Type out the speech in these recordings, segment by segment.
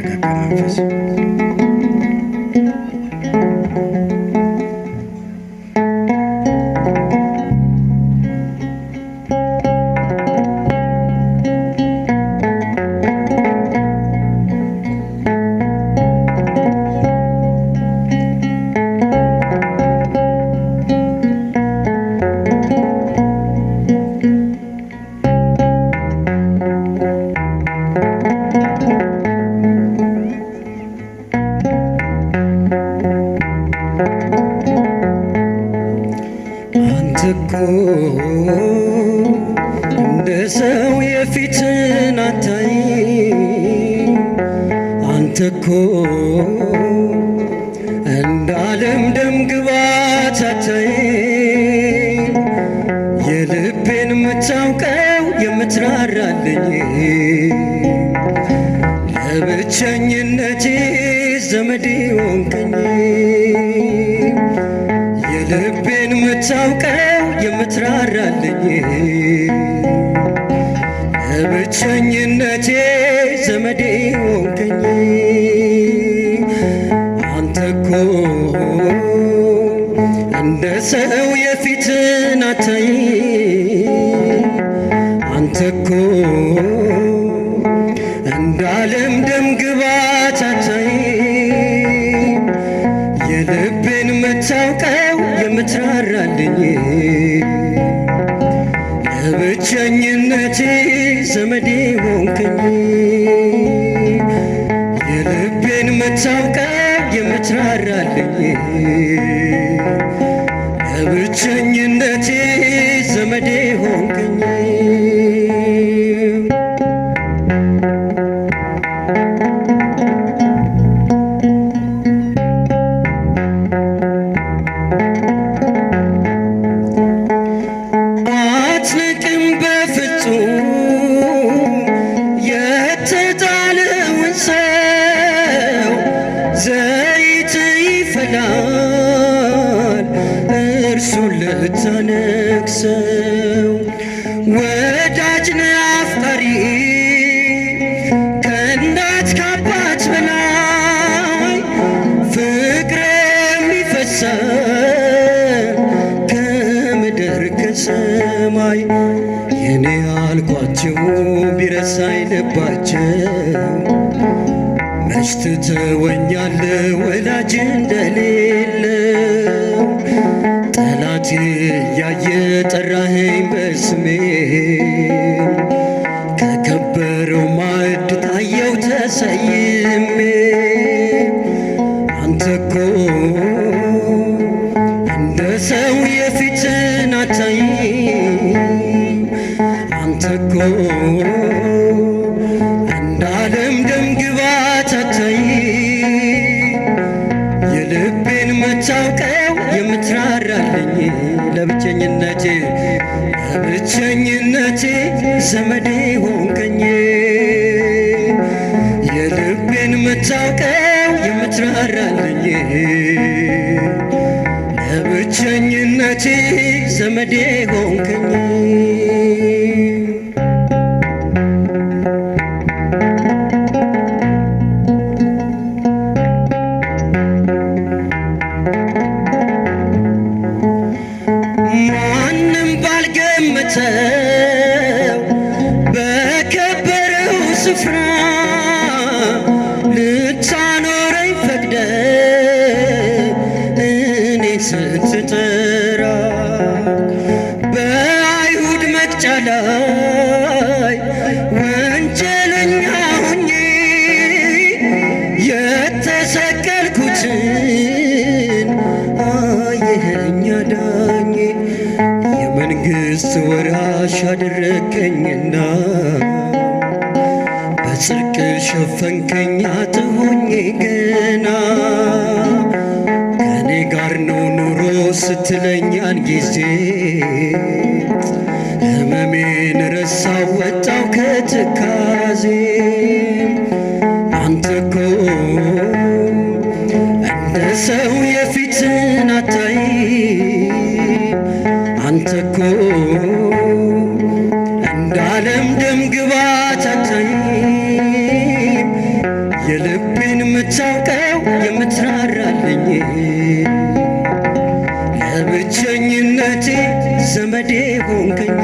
የሚያነቃቃ መንፈስ እኮ እንደ ሰው የፊትን አታይ አንተ እኮ እንደ ዓለም ደም ግባት አታይ የልቤን የምታውቀው የምትራራልኝ ለብቸኝነቴ ዘመዴ ሆንከኝ የልቤን የምታውቀው የምትራራልኝ ለብቸኝነቴ ዘመዴ ሆንከኝ አንተ እኮ እንደ ሰው የፊትን አታይ አንተ እኮ እንደ ዓለም ደም ግባት አታይ የልቤን የምታውቀው የምትራራልኝ ለብቸኝነቴ ዘመዴ ሆንከኝ የልቤን የምታውቀው የምትራራልኝ ለብቸኝነቴ ዘመዴ ሆንከኝ ዘይት ይፈላል እርሱን ልታነግሰው ወዳጅ ነህ አፍቃሪ ከእናት ከአባት በላይ ፍቅር የሚፈሰን ከምድር ከሰማይ የኔ አልኳቸው ቢረሳኝ ልባቸው መች ትተወኛለህ ወላጅ እንደሌለው ጠላቴ እያየ ጠራኸኝ በስሜ ከከበረው ማዕድ ታየው ተሰይሜ አንተ እኮ እንደ ሰው የፊትን አታይ አንተ እኮ እንደ ዓለም ደም ግባት አታይ የልቤን የምታውቀው የምትራራልኝ ለብቸኝነቴ ዘመዴ ሆንከኝ የልቤን የምታውቀው የምትራራልኝ ለብቸኝነቴ ዘመዴ ሆንከኝ በከበረው ስፍራ ልታኖረኝ ፈቅደ እኔ ስትጠራ በአይሁድ መቅጫ ላይ ወንጀለኛ ሆኜ የተሰቀልኩትን አየኸኝ አዳኜ የመንግሥት ወራሽ አደረገኝና በጽድቅ ሸፈንከኝ አትሆኜ ገና ከኔ ጋር ነው ኑሮ ስትለኛን ጊዜ ሕመሜን ረሳው ወጣው ከትካዜ አንተ እኮ እንደ ሰው የፊትን አታይ አንተ እኮ እንደ ዓለም ደም ግባት አታይ የልቤን የምታውቀው የምትራራልኝ ለብቸኝነቴ ዘመዴ ሆንከኝ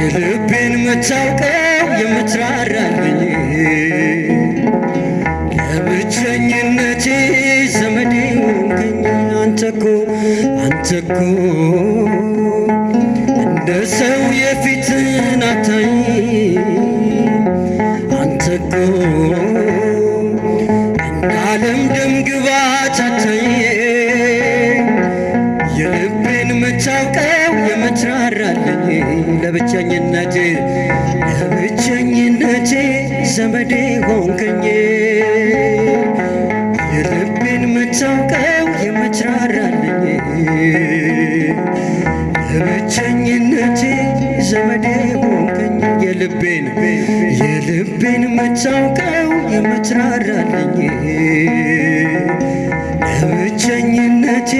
የልቤን የምታውቀው የምትራራልኝ ለብቸኝነቴ ዘመዴ ሆንከኝ አንተኮ እንደ ሰው የፊትን አታይ አንተኮ እንደ ዓለም ደምግባት አታይ የልቤን የምታውቀው የምትራራልኝ ለብቸኝነቴ ዘመዴ ሆንከኝ የልቤን የምታውቀው የምትራራልኝ ለብቸኝነቴ ዘመዴ ሆንከኝ የልቤን የምታውቀው የምትራራልኝ ለብቸኝነቴ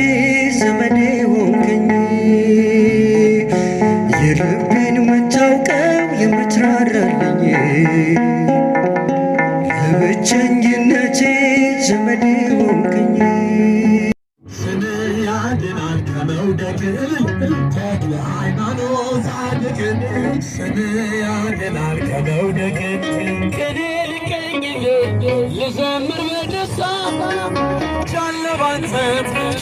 ዘመዴ ሆንከኝ የልቤን የምታውቀው የምትራራልኝ ለብቸኝነቴ ዘመዴ ሆንከኝ ያድናል ከመውደቅ ተክለ ሃይማኖት ጻድቅ ስም ያድናል ከመውደቅ ቅኔ ልቀኝልህ ልዘምር በደስታ ቻለ ባንተ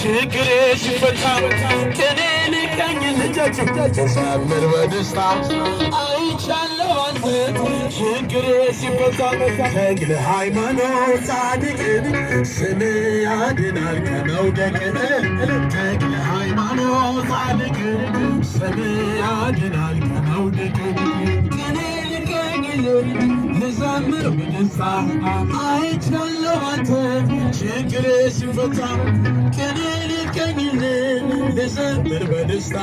ችግሬ ሲፈታ ቅኔ ልቀኝልህ ልዘምር በደስታ አይቻለሁ ባንተ ችግሬ ሲፈታ ተክለ ሃይማኖት ጻድቅ ስም ያድናል ከመውደቅ ተክለ ሃይማኖት ጻድቅ ስም ያድናል ከመውደቅ ቅኔ ልቀኝልህ ልዘምር በደስታ አይቻለሁ ባንተ ችግሬ ሲፈታ ቅኔ ልቀኝልህ ልዘምር በደስታ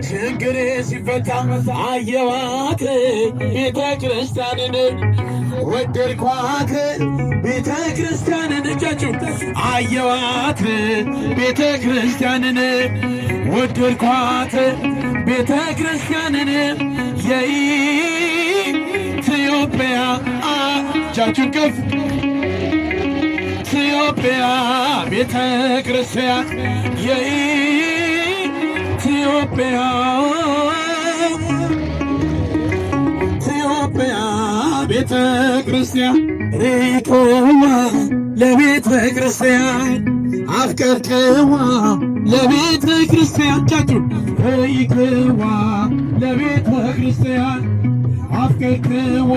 ችግሬ ሲፈታ አየዋት ቤተ ክርስቲያንን ወደድኳት ቤተ ክርስቲያንን እጃችሁ አየዋት ቤተ ክርስቲያንን ወደድኳት ቤተ ክርስቲያንን የኢትዮጵያ እጃችሁን ከፍ ኢትዮጵያ ቤተ ክርስቲያን ኢትዮጵያ ቤተ ክርስቲያን ሪቆዋ ለቤተ ክርስቲያን አፍቀርቅዋ ለቤተ ክርስቲያን ቻችሁ ሪቆዋ ለቤተ ክርስቲያን አፍቀርቅዋ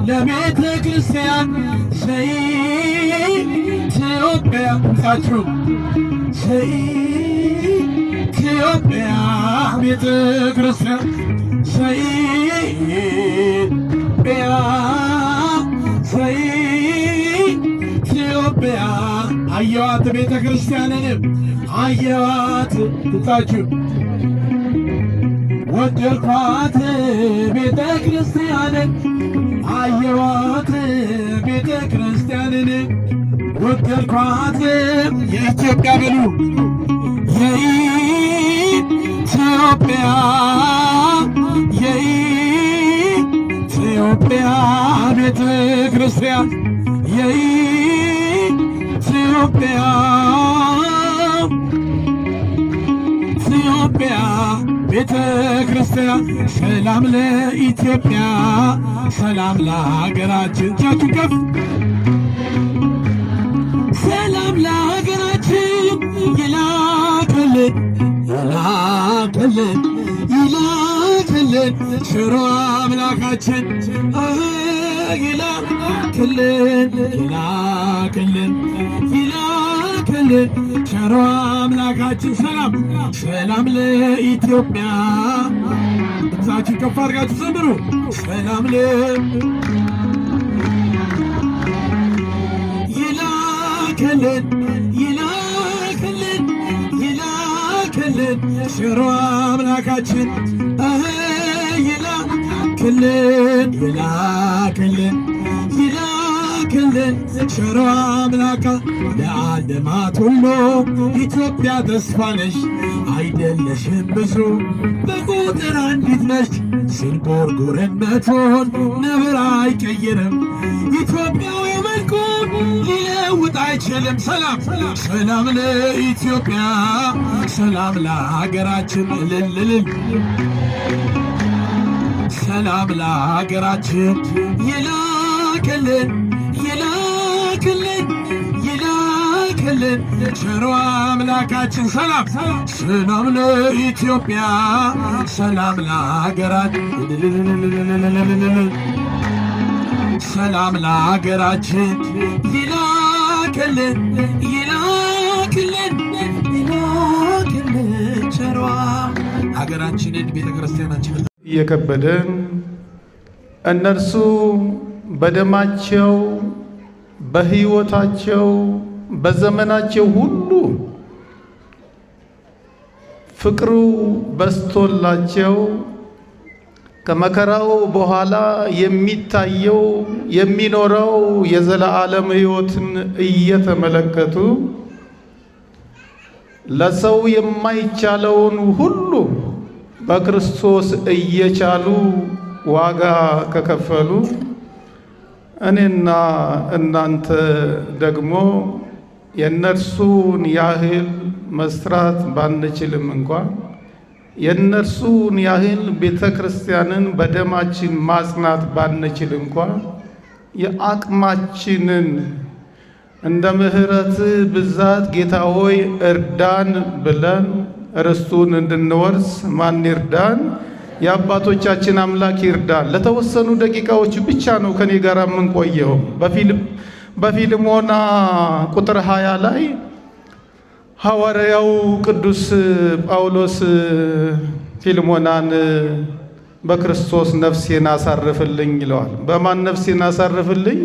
ለቤተ ክርስቲያን ኢትዮጵያ ቻችሁ ኢትዮጵያ ቤተ ክርስቲያን ኢትዮጵያ አየዋት ቤተ ክርስቲያንን አየዋት ትታችሁ ወደድኳት ቤተ ክርስቲያንን አየዋት ቤተ ክርስቲያንን ወደድኳት የኢትዮጵያ በሉ የኢትዮጵያ የኢትዮጵያ ቤተ ክርስቲያን የኢትዮጵያ ቤተ ክርስቲያን ሰላም ለኢትዮጵያ ሰላም ለሀገራችን እጃችሁ ከፍ ሰላም ለሀገራችን ይላክልን ሽሮ አምላካችን ይላክልን ሽሮ አምላካችን ሰላም ለኢትዮጵያ ድምፃችሁ ከፍ አድርጋችሁ ዘምሩ ሰላም ይላክልን ሽሮ አምላካችን ይላክልን ላክልን ቸሮ አምላካ ለዓለማት ሁሉ ኢትዮጵያ ተስፋ ነሽ አይደለሽም ብዙ በቁጥር አንዲት ነሽ ስንጎርጉረን መቶን ነብር አይቀይርም ኢትዮጵያዊ መልኩን ሊለውጥ አይችልም። ሰላም ሰላም ለኢትዮጵያ ሰላም ለሀገራችን እልልልል ሰላም ለሀገራችን ይላክልን ይላክልን ይላክልን ቸሮ አምላካችን ሰላም ሰላም ለኢትዮጵያ ሰላም ለሀገራችን ሰላም ለሀገራችን ይላክልን ይላክልን ይላክልን ቸሮ ሀገራችንን ቤተ ክርስቲያናችንን እየከበደን እነርሱ በደማቸው በሕይወታቸው በዘመናቸው ሁሉ ፍቅሩ በስቶላቸው ከመከራው በኋላ የሚታየው የሚኖረው የዘላለም ሕይወትን እየተመለከቱ ለሰው የማይቻለውን ሁሉ በክርስቶስ እየቻሉ ዋጋ ከከፈሉ እኔና እናንተ ደግሞ የነርሱን ያህል መስራት ባንችልም እንኳን የነርሱን ያህል ቤተ ክርስቲያንን በደማችን ማጽናት ባንችል እንኳን የአቅማችንን እንደ ምሕረት ብዛት ጌታ ሆይ እርዳን ብለን ርስቱን እንድንወርስ ማን ይርዳን? የአባቶቻችን አምላክ ይርዳን። ለተወሰኑ ደቂቃዎች ብቻ ነው ከኔ ጋር የምንቆየው። በፊልሞና ቁጥር 20 ላይ ሐዋርያው ቅዱስ ጳውሎስ ፊልሞናን በክርስቶስ ነፍሴን አሳርፍልኝ ይለዋል። በማን ነፍሴን አሳርፍልኝ?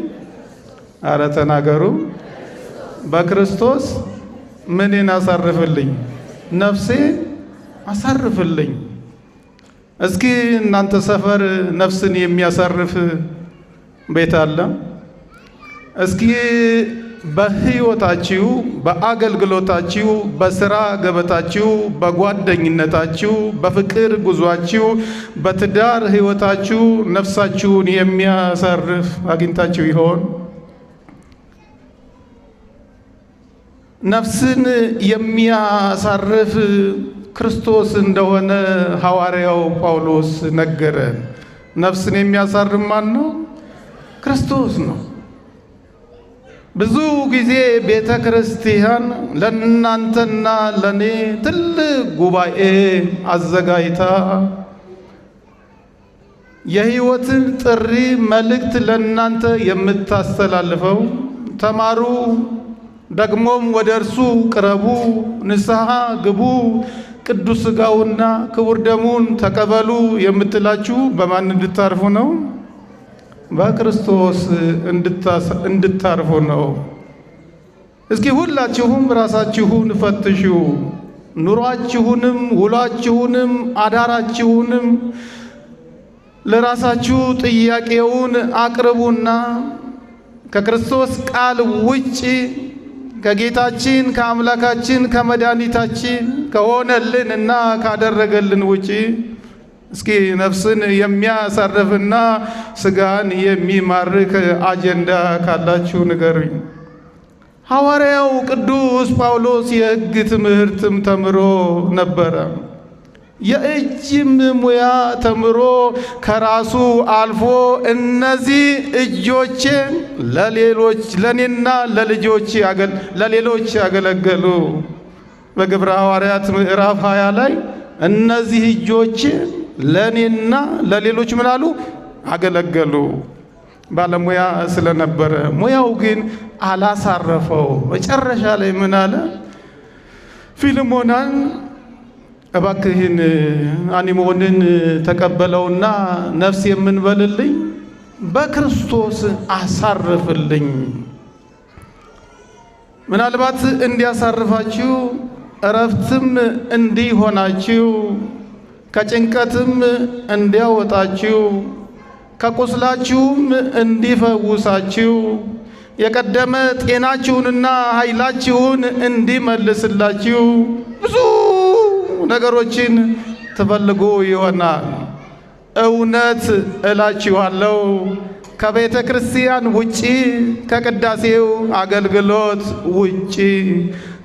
አረ ተናገሩ። በክርስቶስ ምንን አሳርፍልኝ? ነፍሴ አሳርፍልኝ። እስኪ እናንተ ሰፈር ነፍስን የሚያሳርፍ ቤት አለ? እስኪ በሕይወታችሁ፣ በአገልግሎታችሁ፣ በሥራ ገበታችሁ፣ በጓደኝነታችሁ፣ በፍቅር ጉዟችሁ፣ በትዳር ሕይወታችሁ ነፍሳችሁን የሚያሳርፍ አግኝታችሁ ይሆን? ነፍስን የሚያሳርፍ ክርስቶስ እንደሆነ ሐዋርያው ጳውሎስ ነገረን። ነፍስን የሚያሳርፍ ማን ነው? ክርስቶስ ነው። ብዙ ጊዜ ቤተ ክርስቲያን ለእናንተና ለእኔ ትልቅ ጉባኤ አዘጋጅታ የሕይወትን ጥሪ መልእክት ለእናንተ የምታስተላልፈው ተማሩ፣ ደግሞም ወደ እርሱ ቅረቡ፣ ንስሐ ግቡ፣ ቅዱስ ሥጋውና ክቡር ደሙን ተቀበሉ የምትላችሁ በማን እንድታርፉ ነው? በክርስቶስ እንድታርፉ ነው። እስኪ ሁላችሁም ራሳችሁን ፈትሹ። ኑሯችሁንም ውሏችሁንም አዳራችሁንም ለራሳችሁ ጥያቄውን አቅርቡና ከክርስቶስ ቃል ውጪ ከጌታችን ከአምላካችን ከመድኃኒታችን ከሆነልን እና ካደረገልን ውጪ እስኪ ነፍስን የሚያሳርፍና ሥጋን የሚማርክ አጀንዳ ካላችሁ ንገሩኝ። ሐዋርያው ቅዱስ ጳውሎስ የሕግ ትምህርትም ተምሮ ነበረ። የእጅም ሙያ ተምሮ ከራሱ አልፎ እነዚህ እጆቼ ለእኔና ለሌሎች ያገለገሉ በግብረ ሐዋርያት ምዕራፍ 20 ላይ እነዚህ እጆቼ ለእኔና ለሌሎች ምን አሉ? አገለገሉ። ባለሙያ ስለነበረ ሙያው ግን አላሳረፈው። መጨረሻ ላይ ምን አለ? ፊልሞናን እባክህን አኒሞንን ተቀበለውና ነፍስ የምንበልልኝ በክርስቶስ አሳርፍልኝ። ምናልባት እንዲያሳርፋችሁ እረፍትም እንዲሆናችሁ ከጭንቀትም እንዲያወጣችሁ ከቁስላችሁም እንዲፈውሳችሁ የቀደመ ጤናችሁንና ኃይላችሁን እንዲመልስላችሁ ብዙ ነገሮችን ትፈልጉ ይሆናል። እውነት እላችኋለሁ ከቤተ ክርስቲያን ውጪ፣ ከቅዳሴው አገልግሎት ውጪ፣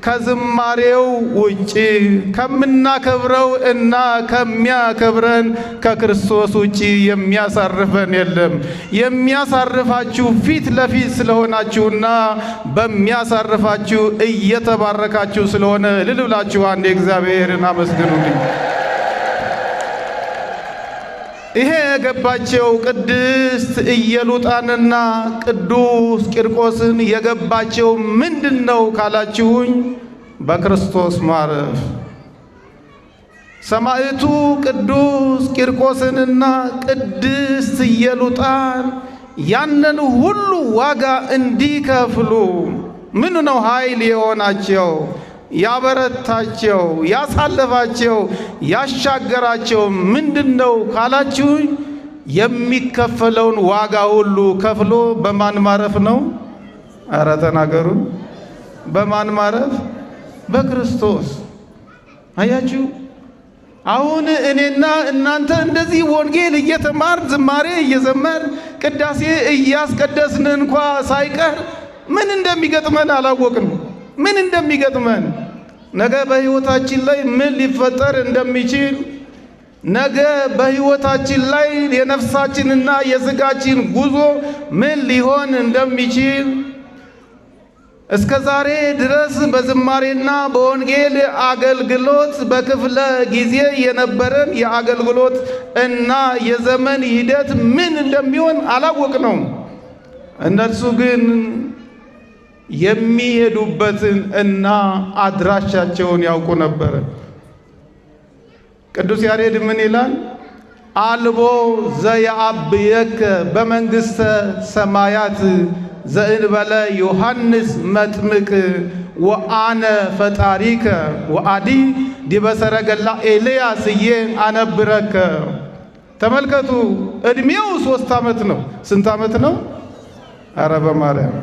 ከዝማሬው ውጪ፣ ከምናከብረው እና ከሚያከብረን ከክርስቶስ ውጪ የሚያሳርፈን የለም። የሚያሳርፋችሁ ፊት ለፊት ስለሆናችሁና በሚያሳርፋችሁ እየተባረካችሁ ስለሆነ እልል ብላችሁ አንዴ እግዚአብሔርን አመስግኑልኝ። ይሄ የገባቸው ቅድስት ኢየሉጣንና ቅዱስ ቂርቆስን የገባቸው ምንድነው ካላችሁኝ፣ በክርስቶስ ማረፍ። ሰማዕቱ ቅዱስ ቂርቆስንና ቅድስት ኢየሉጣን ያንን ሁሉ ዋጋ እንዲከፍሉ ምን ነው ኃይል የሆናቸው? ያበረታቸው፣ ያሳለፋቸው፣ ያሻገራቸው ምንድነው ካላችሁኝ፣ የሚከፈለውን ዋጋ ሁሉ ከፍሎ በማን ማረፍ ነው? ኧረ ተናገሩ። በማን ማረፍ? በክርስቶስ። አያችሁ፣ አሁን እኔና እናንተ እንደዚህ ወንጌል እየተማር ዝማሬ እየዘመር ቅዳሴ እያስቀደስን እንኳ ሳይቀር ምን እንደሚገጥመን አላወቅንም። ምን እንደሚገጥመን ነገ በሕይወታችን ላይ ምን ሊፈጠር እንደሚችል፣ ነገ በሕይወታችን ላይ የነፍሳችንና የሥጋችን ጉዞ ምን ሊሆን እንደሚችል እስከ ዛሬ ድረስ በዝማሬና በወንጌል አገልግሎት በክፍለ ጊዜ የነበረን የአገልግሎት እና የዘመን ሂደት ምን እንደሚሆን አላወቅነውም። እነርሱ ግን የሚሄዱበትን እና አድራሻቸውን ያውቁ ነበር። ቅዱስ ያሬድ ምን ይላል? አልቦ ዘየአብየከ በመንግሥተ ሰማያት ዘእንበለ ዮሐንስ መጥምቅ ወአነ ፈጣሪከ ወአዲ ዲበ ሰረገላ ኤልያስ አነብረከ። ተመልከቱ፣ ዕድሜው 3 ዓመት ነው። ስንት ዓመት ነው? ኧረ በማርያም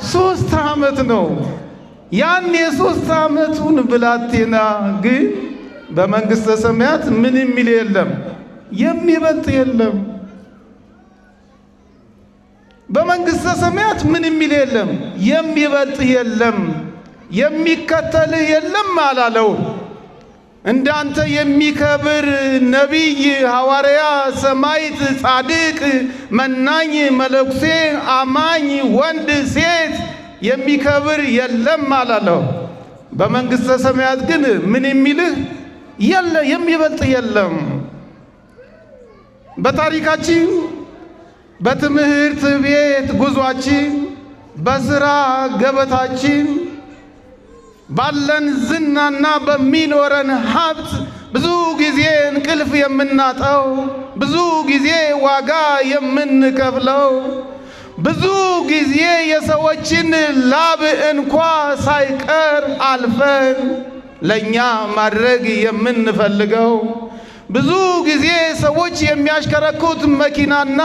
3 ዓመት ነው። ያን የ3 ዓመቱን ብላቴና ግን በመንግሥተ ሰማያት ምን የሚል የለም፣ የሚበልጥ የለም። በመንግሥተ ሰማያት ምን የሚል የለም፣ የሚበልጥ የለም፣ የሚከተልህ የለም አላለው። እንዳንተ የሚከብር ነቢይ፣ ሐዋርያ፣ ሰማዕት፣ ጻድቅ፣ መናኝ፣ መለኩሴ፣ አማኝ፣ ወንድ ሴት የሚከብር የለም አላለው። በመንግሥተ ሰማያት ግን ምን የሚልህ የለ፣ የሚበልጥ የለም። በታሪካችን፣ በትምህርት ቤት ጉዟችን፣ በሥራ ገበታችን፣ ባለን ዝናና በሚኖረን ሀብት ብዙ ጊዜ እንቅልፍ የምናጣው፣ ብዙ ጊዜ ዋጋ የምንከፍለው፣ ብዙ ጊዜ የሰዎችን ላብ እንኳ ሳይቀር አልፈን ለኛ ማድረግ የምንፈልገው፣ ብዙ ጊዜ ሰዎች የሚያሽከረክሩት መኪናና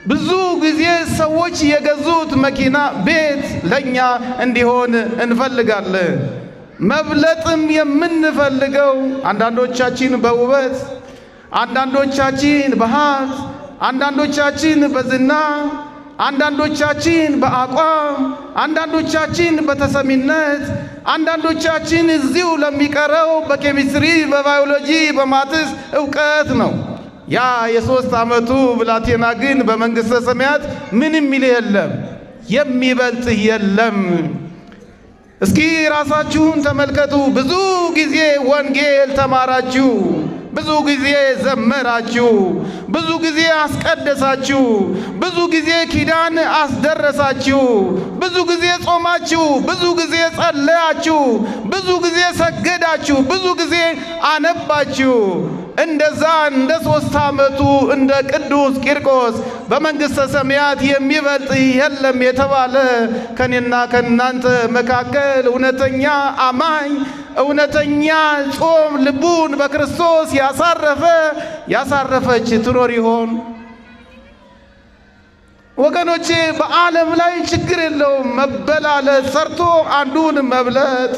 ብዙ ጊዜ ሰዎች የገዙት መኪና፣ ቤት ለኛ እንዲሆን እንፈልጋለን። መብለጥም የምንፈልገው አንዳንዶቻችን በውበት፣ አንዳንዶቻችን በሀብት፣ አንዳንዶቻችን በዝና፣ አንዳንዶቻችን በአቋም፣ አንዳንዶቻችን በተሰሚነት፣ አንዳንዶቻችን እዚሁ ለሚቀረው በኬሚስትሪ፣ በባዮሎጂ፣ በማትስ ዕውቀት ነው። ያ የ3 ዓመቱ ብላቴና ግን በመንግሥተ ሰማያት ምንም የሚል የለም፣ የሚበልጥ የለም። እስኪ ራሳችሁን ተመልከቱ። ብዙ ጊዜ ወንጌል ተማራችሁ፣ ብዙ ጊዜ ዘመራችሁ፣ ብዙ ጊዜ አስቀደሳችሁ፣ ብዙ ጊዜ ኪዳን አስደረሳችሁ፣ ብዙ ጊዜ ጾማችሁ፣ ብዙ ጊዜ ጸለያችሁ፣ ብዙ ጊዜ ሰገዳችሁ፣ ብዙ ጊዜ አነባችሁ። እንደዛ እንደ 3 ዓመቱ እንደ ቅዱስ ቂርቆስ በመንግሥተ ሰማያት የሚበልጥ የለም የተባለ ከኔና ከእናንተ መካከል እውነተኛ አማኝ፣ እውነተኛ ጾም ልቡን በክርስቶስ ያሳረፈች ትኖር ይሆን? ወገኖቼ በዓለም ላይ ችግር የለውም መበላለት፣ ሰርቶ አንዱን መብለጥ፣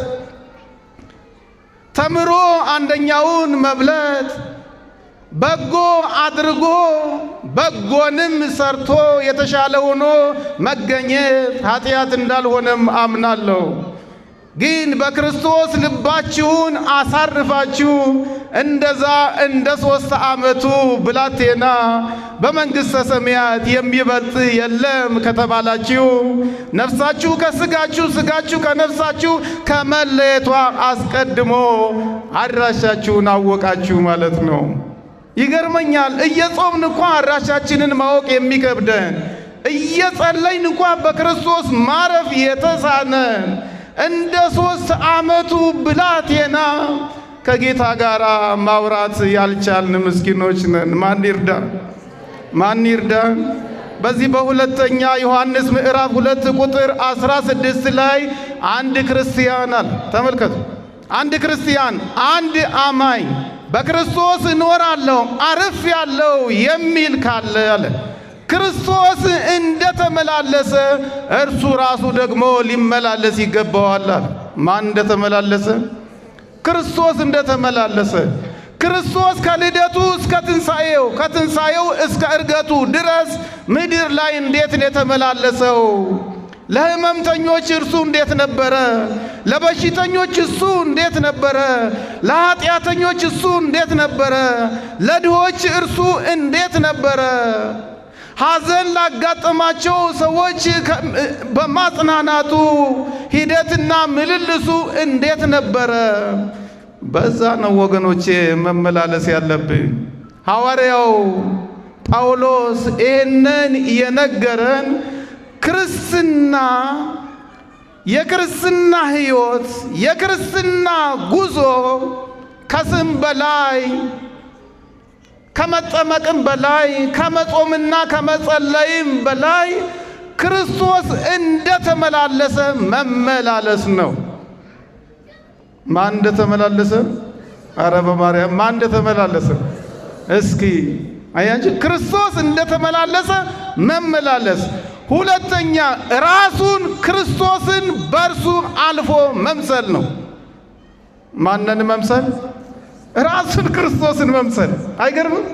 ተምሮ አንደኛውን መብለጥ፣ በጎ አድርጎ በጎንም ሰርቶ የተሻለ ሆኖ መገኘት ኃጢአት እንዳልሆነም አምናለሁ። ግን በክርስቶስ ልባችሁን አሳርፋችሁ እንደዛ እንደ 3 ዓመቱ ብላቴና በመንግሥተ ሰማያት የሚበልጥ የለም ከተባላችሁ ነፍሳችሁ ከሥጋችሁ ሥጋችሁ ከነፍሳችሁ ከመለየቷ አስቀድሞ አድራሻችሁን አወቃችሁ ማለት ነው። ይገርመኛል። እየጾምን እንኳን አድራሻችንን ማወቅ የሚከብደን፣ እየጸለይን እንኳን በክርስቶስ ማረፍ የተሳነን እንደ 3 ዓመቱ ብላቴና ከጌታ ጋር ማውራት ያልቻልን ምስኪኖች ነን። ማን ይርዳን? ማን ይርዳን? በዚህ በሁለተኛ ዮሐንስ ምዕራፍ 2 ቁጥር 16 ላይ አንድ ክርስቲያን አለ። ተመልከቱ። አንድ ክርስቲያን፣ አንድ አማኝ በክርስቶስ እኖራለሁ አርፍ ያለው የሚል ካለ አለ ክርስቶስ እንደተመላለሰ እርሱ ራሱ ደግሞ ሊመላለስ ይገባዋል። ማን እንደተመላለሰ? ክርስቶስ እንደተመላለሰ። ክርስቶስ ከልደቱ እስከ ትንሣኤው፣ ከትንሣኤው እስከ ዕርገቱ ድረስ ምድር ላይ እንዴት ነው የተመላለሰው? ለሕመምተኞች እርሱ እንዴት ነበረ? ለበሽተኞች እሱ እንዴት ነበረ? ለኃጢአተኞች እሱ እንዴት ነበረ? ለድሆች እርሱ እንዴት ነበረ? ሐዘን ላጋጠማቸው ሰዎች በማጽናናቱ ሂደትና ምልልሱ እንዴት ነበረ? በዛ ነው ወገኖቼ መመላለስ ያለብን። ሐዋርያው ጳውሎስ ይህንን የነገረን ክርስትና፣ የክርስትና ሕይወት፣ የክርስትና ጉዞ ከስም በላይ ከመጠመቅም በላይ ከመጾምና ከመጸለይም በላይ ክርስቶስ እንደተመላለሰ መመላለስ ነው። ማን እንደተመላለሰ? አረ በማርያም ማን እንደተመላለሰ እስኪ አያችሁ። ክርስቶስ እንደተመላለሰ መመላለስ። ሁለተኛ ራሱን ክርስቶስን በእርሱ አልፎ መምሰል ነው። ማንን መምሰል? ራሱን ክርስቶስን መምሰል። አይገርምም?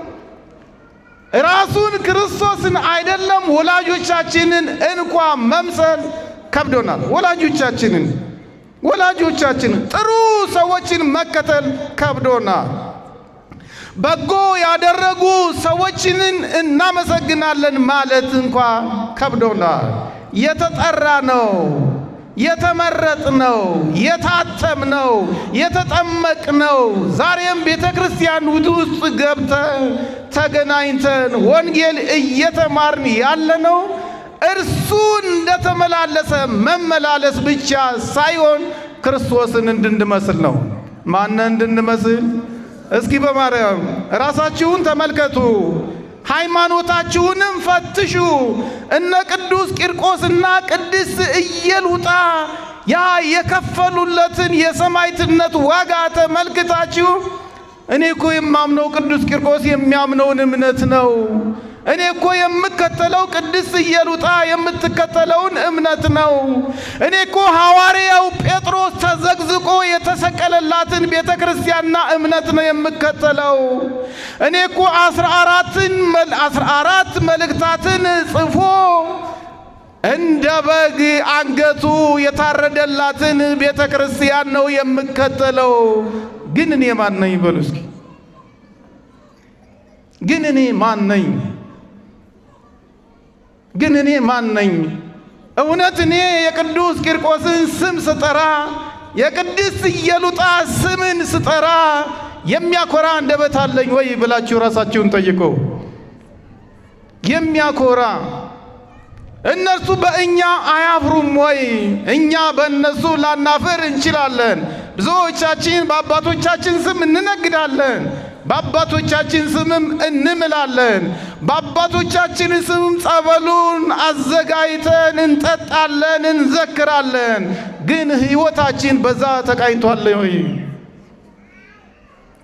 ራሱን ክርስቶስን አይደለም ወላጆቻችንን እንኳ መምሰል ከብዶናል። ወላጆቻችንን ጥሩ ሰዎችን መከተል ከብዶናል። በጎ ያደረጉ ሰዎችንን እናመሰግናለን ማለት እንኳ ከብዶናል። የተጠራ ነው፣ የተመረጥ ነው፣ የታተም ነው፣ የተጠመቅ ነው። ዛሬም ቤተ ክርስቲያን ውስጥ ገብተን ተገናኝተን ወንጌል እየተማርን ያለ ነው። እርሱ እንደተመላለሰ መመላለስ ብቻ ሳይሆን ክርስቶስን እንድንመስል ነው። ማንን እንድንመስል? እስኪ በማርያም ራሳችሁን ተመልከቱ፣ ሃይማኖታችሁንም ፈትሹ። እነ ቅዱስ ቂርቆስና ቅድስት ኢየሉጣ ያ የከፈሉለትን የሰማዕትነት ዋጋ ተመልክታችሁ እኔ እኮ የማምነው ቅዱስ ቂርቆስ የሚያምነውን እምነት ነው፣ እኔ እኮ የምከተለው ቅድስት ኢየሉጣ የምትከተለውን እምነት ነው፣ እኔ እኮ ሐዋርያው ጴጥሮስ ተዘግዝቆ የተሰቀለላትን ቤተ ክርስቲያንና እምነት ነው የምከተለው፣ እኔ እኮ 14 መልእክታትን ጽፎ እንደ በግ አንገቱ የታረደላትን ቤተ ክርስቲያን ነው የምከተለው። ግን እኔ ማን ነኝ? በሉ እስኪ። ግን እኔ ማን ነኝ? ግን እኔ ማን ነኝ? እውነት እኔ የቅዱስ ቂርቆስን ስም ስጠራ፣ የቅድስት ኢየሉጣ ስምን ስጠራ የሚያኮራ አንደበት አለኝ ወይ ብላችሁ ራሳችሁን ጠይቁ። የሚያኮራ እነርሱ በእኛ አያፍሩም ወይ? እኛ በእነሱ ላናፍር እንችላለን። ብዙዎቻችን በአባቶቻችን ስም እንነግዳለን፣ በአባቶቻችን ስምም እንምላለን፣ በአባቶቻችን ስምም ጸበሉን አዘጋጅተን እንጠጣለን፣ እንዘክራለን። ግን ሕይወታችን በዛ ተቃኝቷል ወይ?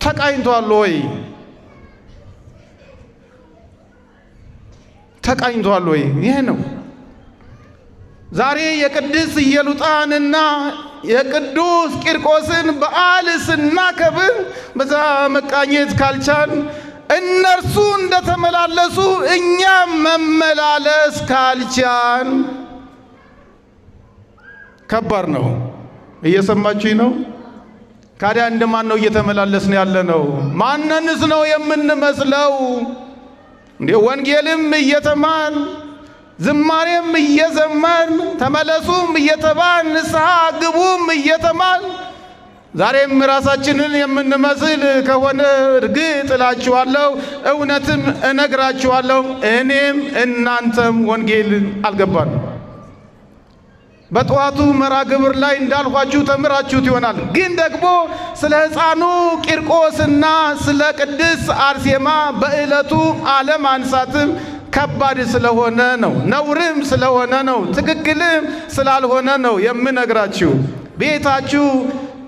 ተቃኝቷል ወይ? ተቃኝቷል ወይ? ይሄ ነው ዛሬ የቅድስት ኢየሉጣንና የቅዱስ ቂርቆስን በዓል ስናከብር በዛ መቃኘት ካልቻል እነርሱ እንደተመላለሱ እኛም መመላለስ ካልቻል ከባድ ነው። እየሰማችሁኝ ነው? ካዲያ እንደማን ነው እየተመላለስን ያለ ነው? ማንንስ ነው የምንመስለው? እንዴ ወንጌልም እየተማን ዝማሬም እየዘመርን ተመለሱም እየተባን ንስሐ ግቡም እየተማን ዛሬም ራሳችንን የምንመስል ከሆነ እርግጥ እላችኋለሁ፣ እውነትም እነግራችኋለሁ፣ እኔም እናንተም ወንጌል አልገባን። በጠዋቱ መርሐ ግብር ላይ እንዳልኳችሁ ተምራችሁት ይሆናል። ግን ደግሞ ስለ ሕፃኑ ቂርቆስና ስለ ቅድስት አርሴማ በዕለቱ አለማንሳትም ከባድ ስለሆነ ነው፣ ነውርም ስለሆነ ነው፣ ትክክልም ስላልሆነ ነው የምነግራችሁ። ቤታችሁ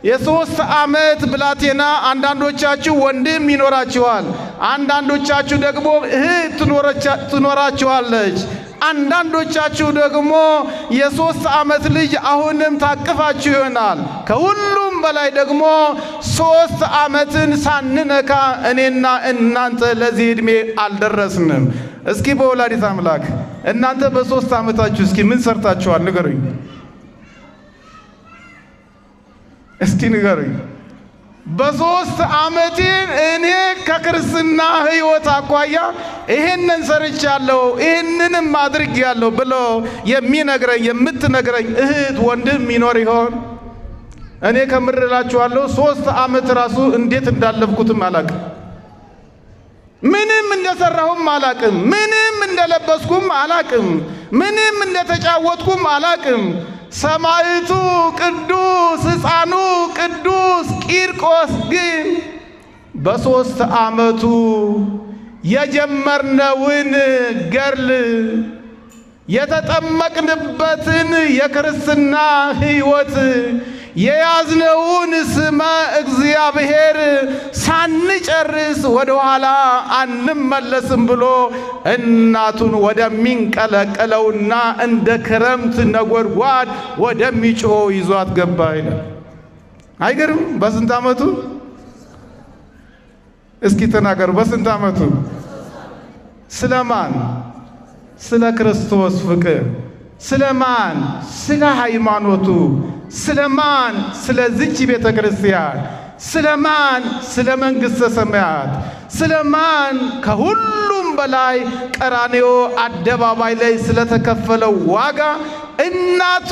የ3 ዓመት ብላቴና አንዳንዶቻችሁ ወንድም ይኖራችኋል፣ አንዳንዶቻችሁ ደግሞ እህት ትኖራችኋለች፣ አንዳንዶቻችሁ ደግሞ የ3 ዓመት ልጅ አሁንም ታቅፋችሁ ይሆናል። ከሁሉም በላይ ደግሞ 3 ዓመትን ሳንነካ እኔና እናንተ ለዚህ ዕድሜ አልደረስንም። እስኪ በወላዲት አምላክ እናንተ በ3 ዓመታችሁ እስኪ ምን ሰርታችኋል? ንገሩኝ እስኪ ንገሩኝ። በ3 ዓመቴ እኔ ከክርስትና ሕይወት አኳያ ይሄንን ሰርቻለሁ ይሄንንም አድርጌያለሁ ብሎ የሚነግረኝ የምትነግረኝ እህት ወንድም ይኖር ይሆን? እኔ ከምርላችኋለሁ 3 ዓመት ራሱ እንዴት እንዳለፍኩትም አላቅም። ምንም እንደሰራሁም አላቅም። ምንም እንደለበስኩም አላቅም። ምንም እንደተጫወትኩም አላቅም። ሰማዕቱ ቅዱስ ሕፃኑ ቅዱስ ቂርቆስ ግን በ3 ዓመቱ የጀመርነውን ገድል የተጠመቅንበትን የክርስትና ሕይወት የያዝነውን ስመ እግዚአብሔር ሳንጨርስ ወደ ኋላ አንመለስም ብሎ እናቱን ወደሚንቀለቀለውና እንደ ክረምት ነጎድጓድ ወደሚጮኸው ይዟት ገባ ይላል። አይገርም? በስንት ዓመቱ? እስኪ ተናገሩ። በስንት ዓመቱ? ስለማን? ስለ ክርስቶስ ፍቅር። ስለማን? ስለ ሃይማኖቱ። ስለማን? ስለዚች ቤተ ክርስቲያን። ስለማን? ስለ መንግሥተ ሰማያት። ስለማን? ከሁሉም በላይ ቀራንዮ አደባባይ ላይ ስለተከፈለው ዋጋ እናቱ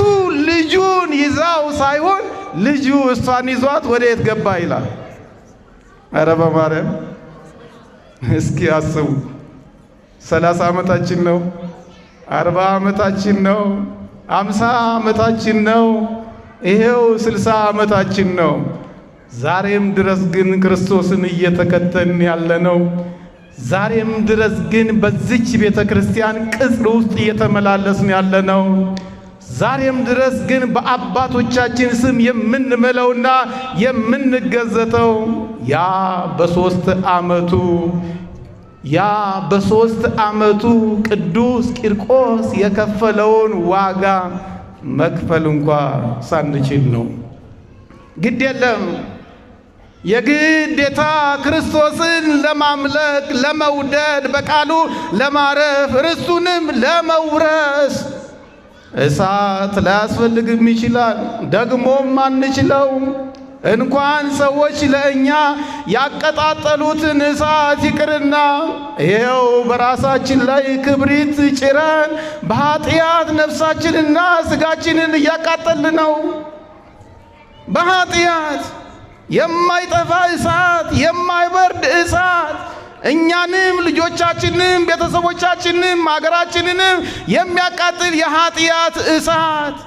ልጁን ይዛው ሳይሆን ልጁ እሷን ይዟት ወደ የት ገባ ይላል። ኧረ በማርያም እስኪ አስቡ። 30 ዓመታችን ነው፣ 40 ዓመታችን ነው፣ 50 ዓመታችን ነው፣ ይሄው 60 ዓመታችን ነው። ዛሬም ድረስ ግን ክርስቶስን እየተከተልን ያለ ነው። ዛሬም ድረስ ግን በዚች ቤተ ክርስቲያን ቅጽር ውስጥ እየተመላለስን ያለ ነው። ዛሬም ድረስ ግን በአባቶቻችን ስም የምንምለውና የምንገዘተው ያ በ3 ዓመቱ ቅዱስ ቂርቆስ የከፈለውን ዋጋ መክፈል እንኳ ሳንችል ነው። ግድ የለም የግዴታ ክርስቶስን ለማምለክ ለመውደድ፣ በቃሉ ለማረፍ፣ ርስቱንም ለመውረስ እሳት ላያስፈልግም ይችላል። ደግሞም አንችለው። እንኳን ሰዎች ለእኛ ያቀጣጠሉትን እሳት ይቅርና ይኸው በራሳችን ላይ ክብሪት ጭረን በኃጢአት ነፍሳችንና ስጋችንን እያቃጠልን ነው። በኃጢአት የማይጠፋ እሳት፣ የማይበርድ እሳት እኛንም ልጆቻችንም ቤተሰቦቻችንም አገራችንንም የሚያቃጥል የኃጢአት እሳት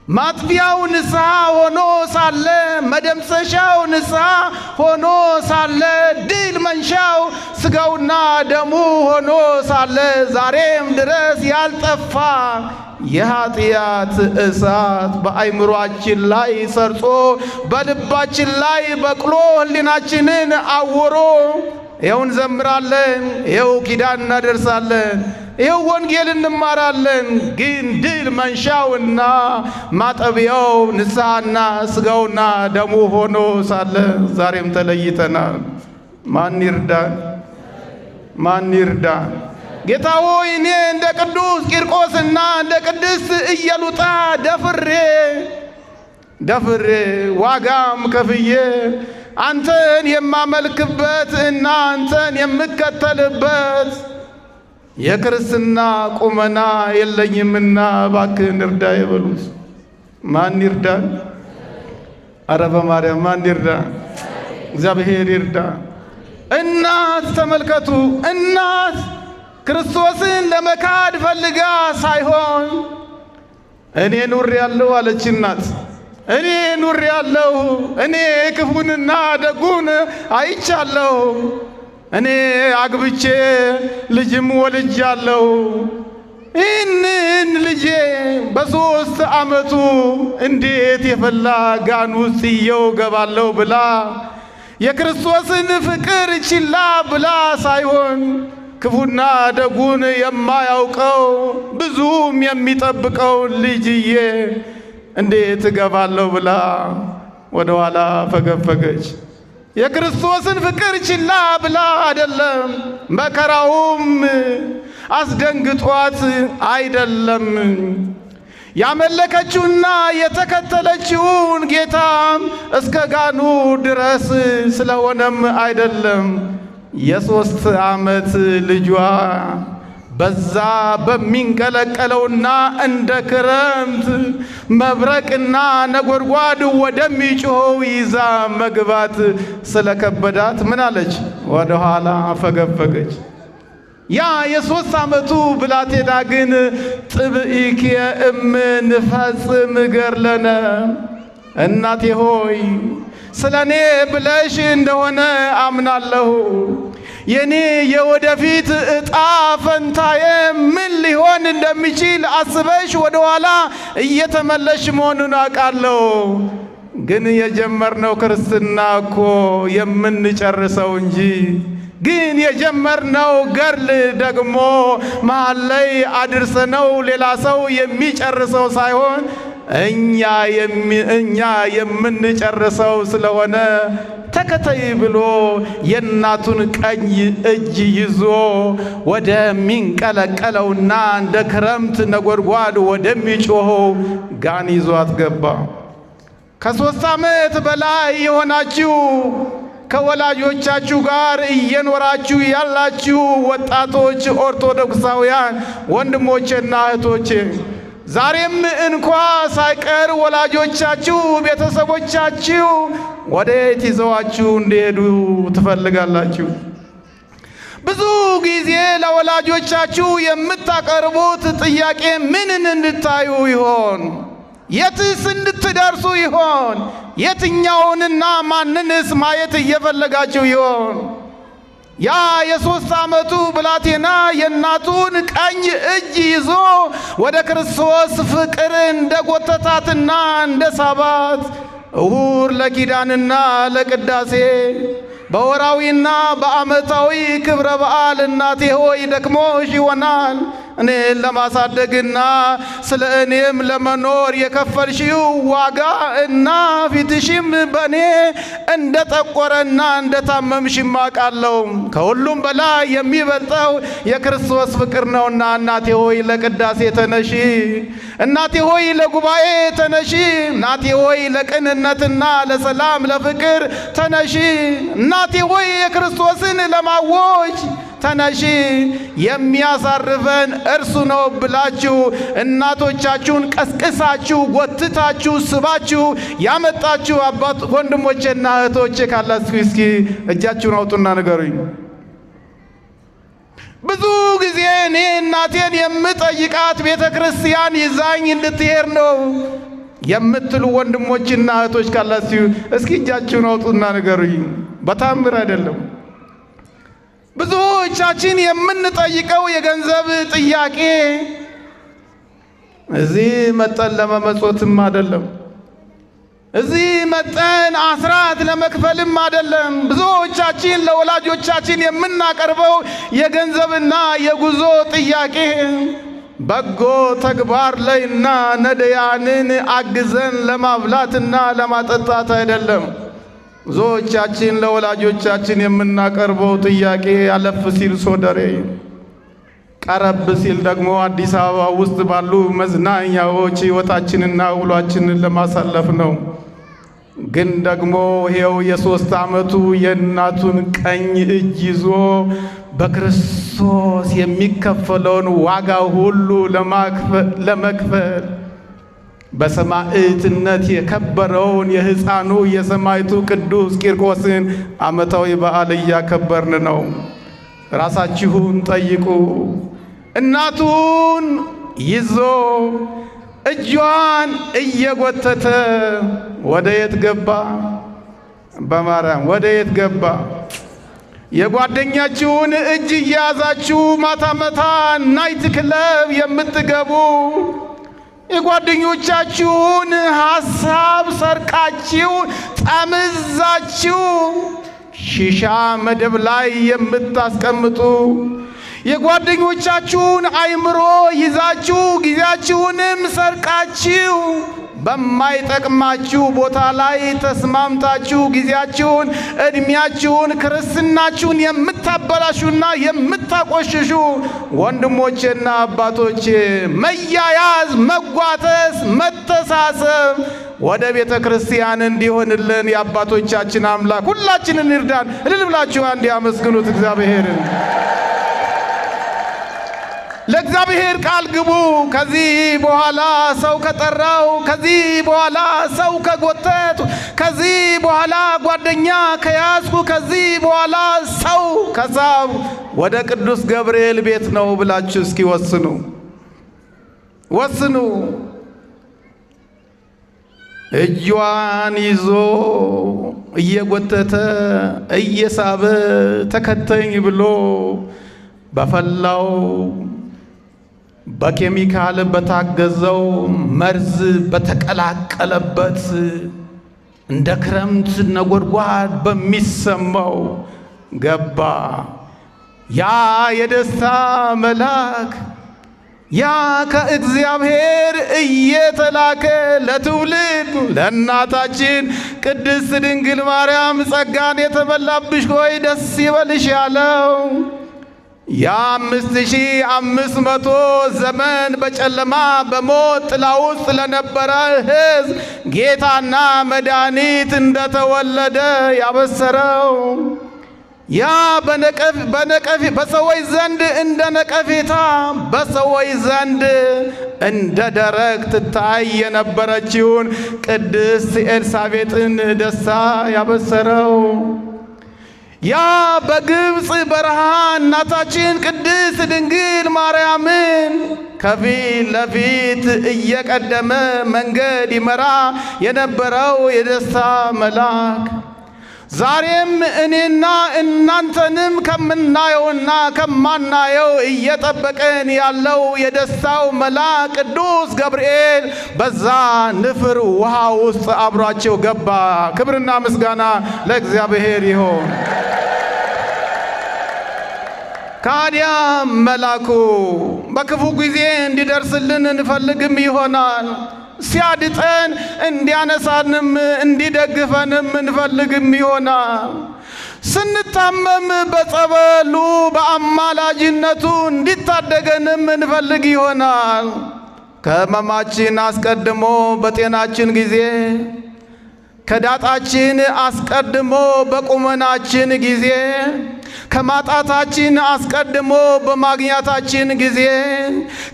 ማጥፊያው ንስሐ ሆኖ ሳለ፣ መደምሰሻው ንስሐ ሆኖ ሳለ፣ ድል መንሻው ስጋውና ደሙ ሆኖ ሳለ ዛሬም ድረስ ያልጠፋ የኃጢአት እሳት በአይምሮአችን ላይ ሰርጾ በልባችን ላይ በቅሎ ሕሊናችንን አውሮ ይኸው እንዘምራለን፣ ይኸው ኪዳን እናደርሳለን፣ ይኸው ወንጌል እንማራለን። ግን ድል መንሻውና ማጠቢያው ንስሐና ሥጋውና ደሙ ሆኖ ሳለ ዛሬም ተለይተናል። ማን ይርዳን? ማን ይርዳን? ጌታ ሆይ እኔ እንደ ቅዱስ ቂርቆስና እንደ ቅድስት ኢየሉጣ ደፍሬ ዋጋም ከፍዬ አንተን የማመልክበት እና አንተን የምከተልበት የክርስትና ቁመና የለኝምና እባክህን እርዳኝ በሉት። ማን ይርዳን? አረ በማርያም ማን ይርዳን? እግዚአብሔር ይርዳን። እናት ተመልከቱ፣ እናት ክርስቶስን ለመካድ ፈልጋ ሳይሆን እኔ ኑሬአለሁ አለች። እናት እኔ ኑሬአለሁ፣ እኔ ክፉንና ደጉን አይቻለሁ፣ እኔ አግብቼ ልጅም ወልጃለሁ፣ ይህንን ልጄ በ3 ዓመቱ እንዴት የፈላ ጋን ውስጥ ጥዬው ገባለሁ ብላ የክርስቶስን ፍቅር ችላ ብላ ሳይሆን ክፉና ደጉን የማያውቀው ብዙም የሚጠብቀውን ልጅዬ እንዴት እገባለሁ ብላ ወደ ኋላ ፈገፈገች። የክርስቶስን ፍቅር ችላ ብላ አይደለም፣ መከራውም አስደንግጧት አይደለም። ያመለከችውና የተከተለችውን ጌታም እስከ ጋኑ ድረስ ስለሆነም አይደለም። የ3 ዓመት ልጇ በዛ በሚንቀለቀለውና እንደ ክረምት መብረቅና ነጎድጓድ ወደሚጮኸው ይዛ መግባት ስለከበዳት ምን አለች? ወደ ኋላ ፈገፈገች። ያ የ3 ዓመቱ ብላቴና ግን ጥብኢከ እምንፈጽም ገድለነ፣ እናቴ ሆይ ስለ እኔ ብለሽ እንደሆነ አምናለሁ። የኔ የወደፊት ዕጣ ፈንታዬ ምን ሊሆን እንደሚችል አስበሽ ወደ ኋላ እየተመለሽ መሆኑን አውቃለሁ። ግን የጀመርነው ክርስትና እኮ የምንጨርሰው እንጂ ግን የጀመርነው ገድል ደግሞ መሃል ላይ አድርሰነው ሌላ ሰው የሚጨርሰው ሳይሆን እኛ የምንጨርሰው ስለሆነ ተከተይ ብሎ የእናቱን ቀኝ እጅ ይዞ ወደሚንቀለቀለውና እንደ ክረምት ነጎድጓድ ወደሚጮኸው ጋን ይዟት ገባ። ከ3 ዓመት በላይ የሆናችሁ ከወላጆቻችሁ ጋር እየኖራችሁ ያላችሁ ወጣቶች ኦርቶዶክሳውያን ወንድሞቼና እህቶቼ ዛሬም እንኳ ሳይቀር ወላጆቻችሁ ቤተሰቦቻችሁ ወዴት ይዘዋችሁ እንዲሄዱ ትፈልጋላችሁ? ብዙ ጊዜ ለወላጆቻችሁ የምታቀርቡት ጥያቄ ምንን እንድታዩ ይሆን? የትስ እንድትደርሱ ይሆን? የትኛውንና ማንንስ ማየት እየፈለጋችሁ ይሆን? ያ የ3 ዓመቱ ብላቴና የእናቱን ቀኝ እጅ ይዞ ወደ ክርስቶስ ፍቅር እንደ ጎተታትና እንደ ሳባት እሁድ ለኪዳንና ለቅዳሴ በወራዊና በዓመታዊ ክብረ በዓል እናቴ ሆይ ደክሞሽ ይሆናል እኔን ለማሳደግና ስለ እኔም ለመኖር የከፈልሽው ዋጋ እና ፊትሽም በእኔ እንደ ጠቆረና እንደ ታመምሽ አውቃለሁ። ከሁሉም በላይ የሚበልጠው የክርስቶስ ፍቅር ነውና እናቴ ሆይ ለቅዳሴ ተነሺ፣ እናቴ ሆይ ለጉባኤ ተነሺ፣ እናቴ ሆይ ለቅንነትና ለሰላም ለፍቅር ተነሺ፣ እናቴ ሆይ የክርስቶስን ለማወጅ ተነሺ፣ የሚያሳርፈን እርሱ ነው ብላችሁ እናቶቻችሁን ቀስቅሳችሁ ጎትታችሁ ስባችሁ ያመጣችሁ አባት ወንድሞቼና እህቶቼ ካላችሁ እስኪ እጃችሁን አውጡና ንገሩኝ። ብዙ ጊዜ እኔ እናቴን የምጠይቃት ቤተ ክርስቲያን ይዛኝ እንድትሄድ ነው የምትሉ ወንድሞችና እህቶች ካላችሁ እስኪ እጃችሁን አውጡና ንገሩኝ። በታምር አይደለም። ብዙዎቻችን የምንጠይቀው የገንዘብ ጥያቄ እዚህ መጠን ለመመጾትም አይደለም። እዚህ መጠን አስራት ለመክፈልም አይደለም። ብዙዎቻችን ለወላጆቻችን የምናቀርበው የገንዘብና የጉዞ ጥያቄ በጎ ተግባር ላይና ነዳያንን አግዘን ለማብላትና ለማጠጣት አይደለም። ብዙዎቻችን ለወላጆቻችን የምናቀርበው ጥያቄ አለፍ ሲል ሶደሬ፣ ቀረብ ሲል ደግሞ አዲስ አበባ ውስጥ ባሉ መዝናኛዎች ሕይወታችንና ውሏችንን ለማሳለፍ ነው። ግን ደግሞ ይሄው የ3 ዓመቱ የእናቱን ቀኝ እጅ ይዞ በክርስቶስ የሚከፈለውን ዋጋ ሁሉ ለመክፈል በሰማዕትነት የከበረውን የሕፃኑ የሰማዕቱ ቅዱስ ቂርቆስን ዓመታዊ በዓል እያከበርን ነው። ራሳችሁን ጠይቁ። እናቱን ይዞ እጇን እየጎተተ ወደ የት ገባ? በማርያም ወደ የት ገባ? የጓደኛችሁን እጅ እያያዛችሁ ማታ ማታ ናይት ክለብ የምትገቡ፣ የጓደኞቻችሁን ሐሳብ ሰርቃችሁ ጠምዛችሁ ሺሻ መደብ ላይ የምታስቀምጡ፣ የጓደኞቻችሁን አይምሮ ይዛችሁ ጊዜያችሁንም ሰርቃችሁ በማይጠቅማችሁ ቦታ ላይ ተስማምታችሁ ጊዜያችሁን፣ እድሜያችሁን፣ ክርስትናችሁን የምታበላሹና የምታቆሽሹ ወንድሞቼና አባቶቼ፣ መያያዝ፣ መጓተስ፣ መተሳሰብ ወደ ቤተ ክርስቲያን እንዲሆንልን የአባቶቻችን አምላክ ሁላችንን ይርዳን። እልል ብላችሁ አንድ ያመስግኑት እግዚአብሔርን። ለእግዚአብሔር ቃል ግቡ። ከዚህ በኋላ ሰው ከጠራው፣ ከዚህ በኋላ ሰው ከጎተቱ፣ ከዚህ በኋላ ጓደኛ ከያዝኩ፣ ከዚህ በኋላ ሰው ከሳብ ወደ ቅዱስ ገብርኤል ቤት ነው ብላችሁ እስኪ ወስኑ። እጇን ይዞ እየጎተተ እየሳበ ተከተኝ ብሎ በፈላው በኬሚካል በታገዘው መርዝ በተቀላቀለበት እንደ ክረምት ነጎድጓድ በሚሰማው ገባ። ያ የደስታ መልአክ፣ ያ ከእግዚአብሔር እየተላከ ለትውልድ ለእናታችን ቅድስት ድንግል ማርያም ጸጋን የተመላብሽ ሆይ ደስ ይበልሽ ያለው የ5500 ዘመን በጨለማ በሞት ጥላ ውስጥ ለነበረ ሕዝብ ጌታና መድኃኒት እንደተወለደ ያበሰረው፣ ያ በሰዎች ዘንድ እንደ ነቀፌታ በሰዎች ዘንድ እንደ ደረቅ ትታይ የነበረችውን ቅድስት ኤልሳቤጥን ደስታ ያበሰረው፣ ያ በግብፅ በረሃ እናታችን ቅድስት ድንግል ማርያምን ከፊት ለፊት እየቀደመ መንገድ ይመራ የነበረው የደስታ መልአክ ዛሬም እኔና እናንተንም ከምናየውና ከማናየው እየጠበቀን ያለው የደስታው መልአክ ቅዱስ ገብርኤል በዛ ንፍር ውሃ ውስጥ አብሯቸው ገባ። ክብርና ምስጋና ለእግዚአብሔር ይሁን። ካዲያ መልአኩ በክፉ ጊዜ እንዲደርስልን እንፈልግም ይሆናል። ሲያድጠን እንዲያነሳንም እንዲደግፈንም እንፈልግም ይሆናል። ስንታመም በጸበሉ በአማላጅነቱ እንዲታደገንም እንፈልግ ይሆናል። ከሕመማችን አስቀድሞ በጤናችን ጊዜ፣ ከዳጣችን አስቀድሞ በቁመናችን ጊዜ፣ ከማጣታችን አስቀድሞ በማግኘታችን ጊዜ፣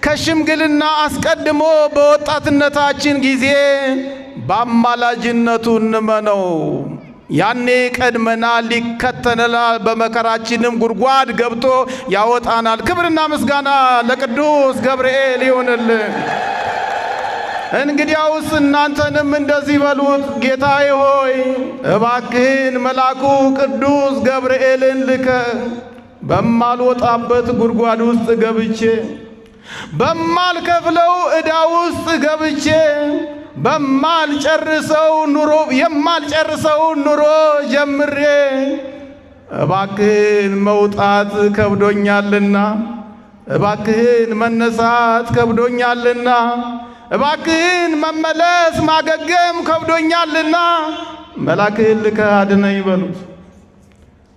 ከሽምግልና አስቀድሞ በወጣትነታችን ጊዜ በአማላጅነቱ እንመነው። ያኔ ቀድመናል፣ ይከተለናል፣ በመከራችንም ጉድጓድ ገብቶ ያወጣናል። ክብርና ምስጋና ለቅዱስ ገብርኤል ይሁንልን። እንግዲያውስ እናንተንም እንደዚህ በሉት፣ ጌታዬ ሆይ እባክህን መልአኩ ቅዱስ ገብርኤልን ልከ በማልወጣበት ጉድጓድ ውስጥ ገብቼ፣ በማልከፍለው ዕዳ ውስጥ ገብቼ፣ የማልጨርሰው ኑሮ ጀምሬ እባክህን መውጣት ከብዶኛልና እባክህን መነሳት ከብዶኛልና እባክህን መመለስ ማገገም ከብዶኛልና መልአክህን ልከህ አድነኝ በሉት።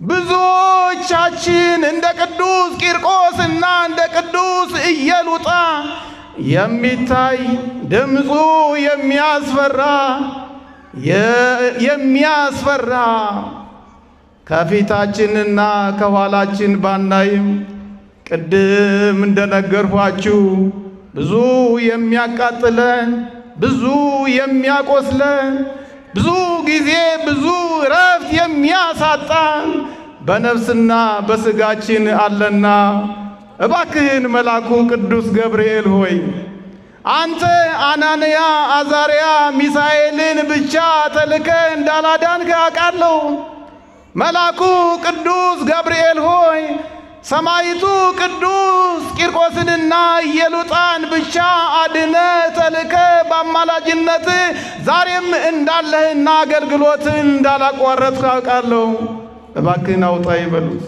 ብዙዎቻችን እንደ ቅዱስ ቂርቆስና እንደ ቅዱስ ኢየሉጣ የሚታይ ድምፁ የሚያስፈራ ከፊታችንና ከኋላችን ባናይም ቅድም እንደነገርኳችሁ ብዙ የሚያቃጥለን፣ ብዙ የሚያቆስለን፣ ብዙ ጊዜ ብዙ እረፍት የሚያሳጣን በነፍስና በሥጋችን አለና እባክህን መልአኩ ቅዱስ ገብርኤል ሆይ አንተ አናንያ፣ አዛርያ፣ ሚሳኤልን ብቻ ተልከ እንዳላዳንከ አውቃለሁ። መልአኩ ቅዱስ ገብርኤል ሆይ ሰማይቱ ቅዱስ ቂርቆስንና ኢየሉጣን ብቻ አድነ ተልከ በአማላጅነት ዛሬም እንዳለህና አገልግሎትን እንዳላቋረጥክ አውቃለሁ። እባክህን አውጣ ይበሉት።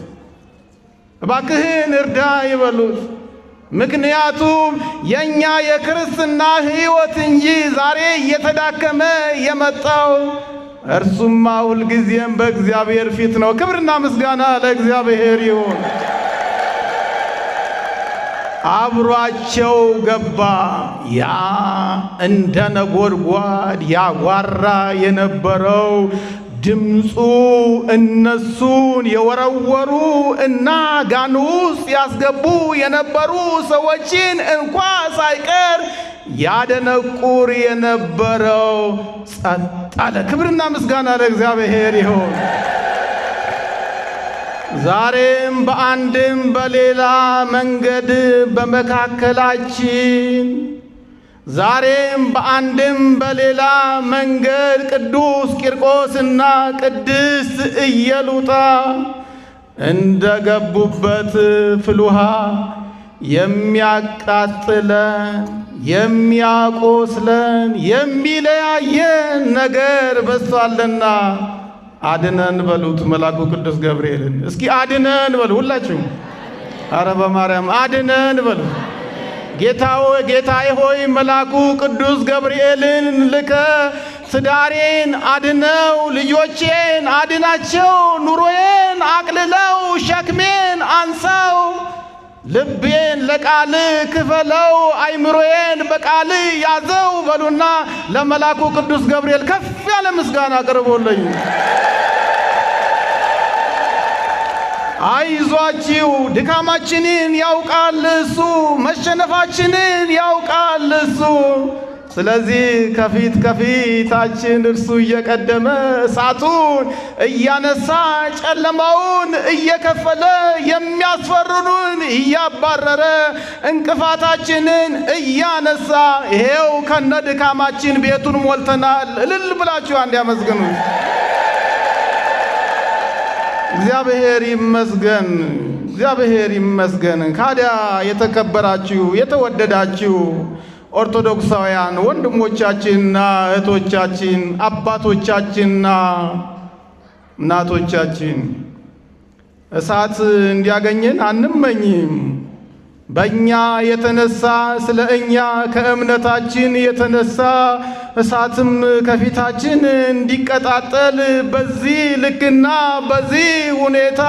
እባክህን እርዳ ይበሉት። ምክንያቱም የኛ የክርስትና ሕይወት እንጂ ዛሬ እየተዳከመ የመጣው እርሱማ ሁልጊዜም በእግዚአብሔር ፊት ነው። ክብርና ምስጋና ለእግዚአብሔር ይሁን። አብሯቸው ገባ። ያ እንደ ነጎድጓድ ያጓራ የነበረው ድምፁ እነሱን የወረወሩ እና ጋን ውስጥ ያስገቡ የነበሩ ሰዎችን እንኳ ሳይቀር ያደነቁር የነበረው ጸጥ አለ። ክብርና ምስጋና ለእግዚአብሔር ይሁን። ዛሬም በአንድም በሌላ መንገድ በመካከላችን ቅዱስ ቂርቆስና ቅድስት ኢየሉጣ እንደገቡበት ፍልውሃ የሚያቃጥለን፣ የሚያቆስለን፣ የሚለያየን ነገር በዝቷልና አድነን በሉት መልአኩ ቅዱስ ገብርኤልን። እስኪ አድነን በሉ ሁላችሁ። አረ በማርያም አድነን በሉ። ጌታዬ ሆይ መልአኩ ቅዱስ ገብርኤልን ልከ ትዳሬን አድነው፣ ልጆቼን አድናቸው፣ ኑሮዬን አቅልለው፣ ሸክሜን አንሳው፣ ልቤን ለቃል ክፈለው፣ አይምሮዬን በቃል ያዘው በሉና ለመልአኩ ቅዱስ ገብርኤል ከፍ ያለ ምስጋና አቅርቦልኝ። አይዟችሁ፣ ድካማችንን ያውቃል እሱ፣ መሸነፋችንን ያውቃል እሱ። ስለዚህ ከፊታችን እርሱ እየቀደመ እሳቱን እያነሳ ጨለማውን እየከፈለ የሚያስፈሩንን እያባረረ እንቅፋታችንን እያነሳ ይሄው ከነ ድካማችን ቤቱን ሞልተናል። እልል ብላችሁ አንድ ያመስግኑት። እግዚአብሔር ይመስገን፣ እግዚአብሔር ይመስገን። ካዲያ የተከበራችሁ የተወደዳችሁ ኦርቶዶክሳውያን ወንድሞቻችንና እህቶቻችን፣ አባቶቻችንና እናቶቻችን እሳት እንዲያገኘን አንመኝም። በእኛ የተነሳ ስለ እኛ ከእምነታችን የተነሳ እሳትም ከፊታችን እንዲቀጣጠል በዚህ ልክና በዚህ ሁኔታ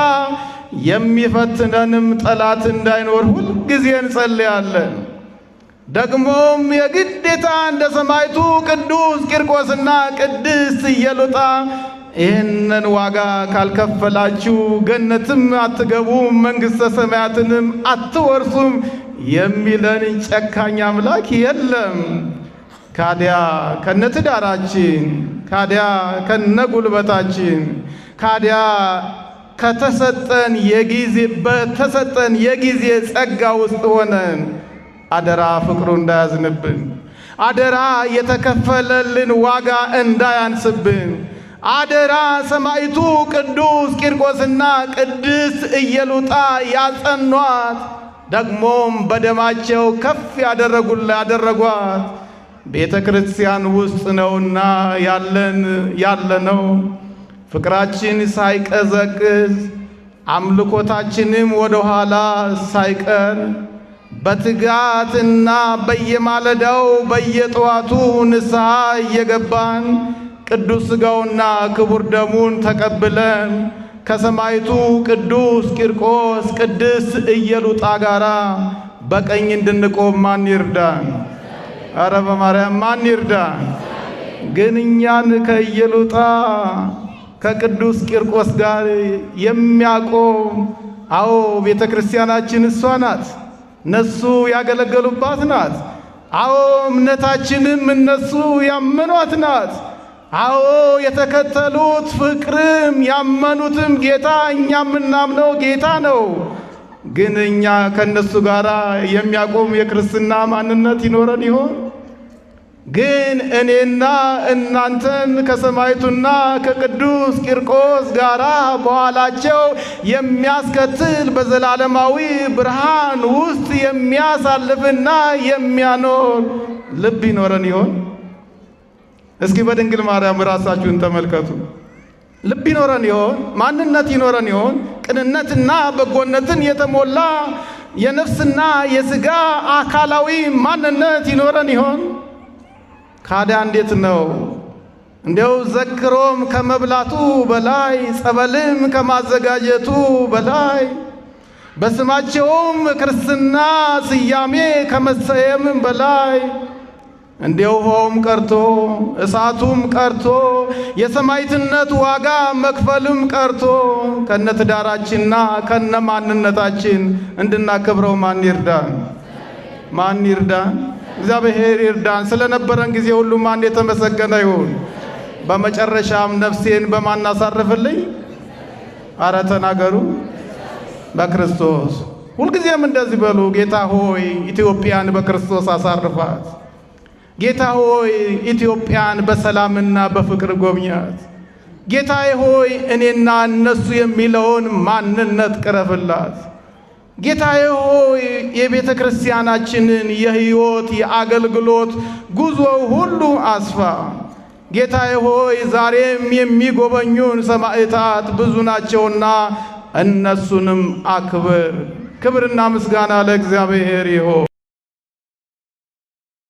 የሚፈትነንም ጠላት እንዳይኖር ሁልጊዜ እንጸልያለን። ደግሞም የግዴታ እንደ ሰማዕቱ ቅዱስ ቂርቆስና ቅድስት ኢየሉጣ ይህንን ዋጋ ካልከፈላችሁ ገነትም አትገቡም፣ መንግሥተ ሰማያትንም አትወርሱም የሚለን ጨካኝ አምላክ የለም። ካዲያ ከነትዳራችን፣ ካዲያ ከነጉልበታችን፣ ካዲያ በተሰጠን የጊዜ ጸጋ ውስጥ ሆነን አደራ ፍቅሩ እንዳያዝንብን፣ አደራ የተከፈለልን ዋጋ እንዳያንስብን፣ አደራ ሰማዕቱ ቅዱስ ቂርቆስና ቅድስት ኢየሉጣ ያጸኗት ደግሞም በደማቸው ከፍ ያደረጓት ቤተ ክርስቲያን ውስጥ ነውና ያለነው። ፍቅራችን ሳይቀዘቅዝ አምልኮታችንም ወደ ኋላ ሳይቀር በትጋትና በየማለዳው በየጠዋቱ ንስሐ እየገባን ቅዱስ ሥጋውና ክቡር ደሙን ተቀብለን ከሰማዕቱ ቅዱስ ቂርቆስ ቅድስት ኢየሉጣ ጋራ በቀኝ እንድንቆም ማን ይርዳን? አረ በማርያም ማን ይርዳን? ግን እኛን ከኢየሉጣ ከቅዱስ ቂርቆስ ጋር የሚያቆም ቤተ ክርስቲያናችን እሷ ናት። እነሱ ያገለገሉባት ናት። እምነታችንም እነሱ ያመኗት ናት። የተከተሉት ፍቅርም ያመኑትም ጌታ እኛ የምናምነው ጌታ ነው። ግን እኛ ከነሱ ጋር የሚያቆም የክርስትና ማንነት ይኖረን ይሆን? ግን እኔና እናንተን ከሰማዕቱና ከቅዱስ ቂርቆስ ጋር በኋላቸው የሚያስከትል በዘላለማዊ ብርሃን ውስጥ የሚያሳልፍና የሚያኖር ልብ ይኖረን ይሆን? እስኪ በድንግል ማርያም ራሳችሁን ተመልከቱ። ልብ ይኖረን ይሆን? ማንነት ይኖረን ይሆን? ቅንነትና በጎነትን የተሞላ የነፍስና የሥጋ አካላዊ ማንነት ይኖረን ይሆን? ካዲያ እንዴት ነው? እንዲያው ዘክሮም ከመብላቱ በላይ ጸበልም ከማዘጋጀቱ በላይ በስማቸውም ክርስትና ስያሜ ከመሰየምም በላይ እንዲያው ውሃውም ቀርቶ እሳቱም ቀርቶ የሰማዕትነት ዋጋ መክፈልም ቀርቶ ከነትዳራችንና ከነማንነታችን እንድናከብረው ማን ይርዳን? ማን ይርዳን? እግዚአብሔር ይርዳን። ስለነበረን ጊዜ ሁሉ ማን የተመሰገነ ይሁን። በመጨረሻም ነፍሴን በማን አሳርፍልኝ? አረ ተናገሩ። በክርስቶስ። ሁልጊዜም እንደዚህ በሉ። ጌታ ሆይ ኢትዮጵያን በክርስቶስ አሳርፋት። ጌታ ሆይ ኢትዮጵያን በሰላምና በፍቅር ጎብኛት። ጌታዬ ሆይ እኔና እነሱ የሚለውን ማንነት ቅረፍላት። ጌታዬ ሆይ የቤተ ክርስቲያናችንን የሕይወት የአገልግሎት ጉዞ ሁሉ አስፋ። ጌታዬ ሆይ ዛሬም የሚጎበኙን ሰማዕታት ብዙ ናቸውና እነሱንም አክብር። ክብርና ምስጋና ለእግዚአብሔር ይሁን።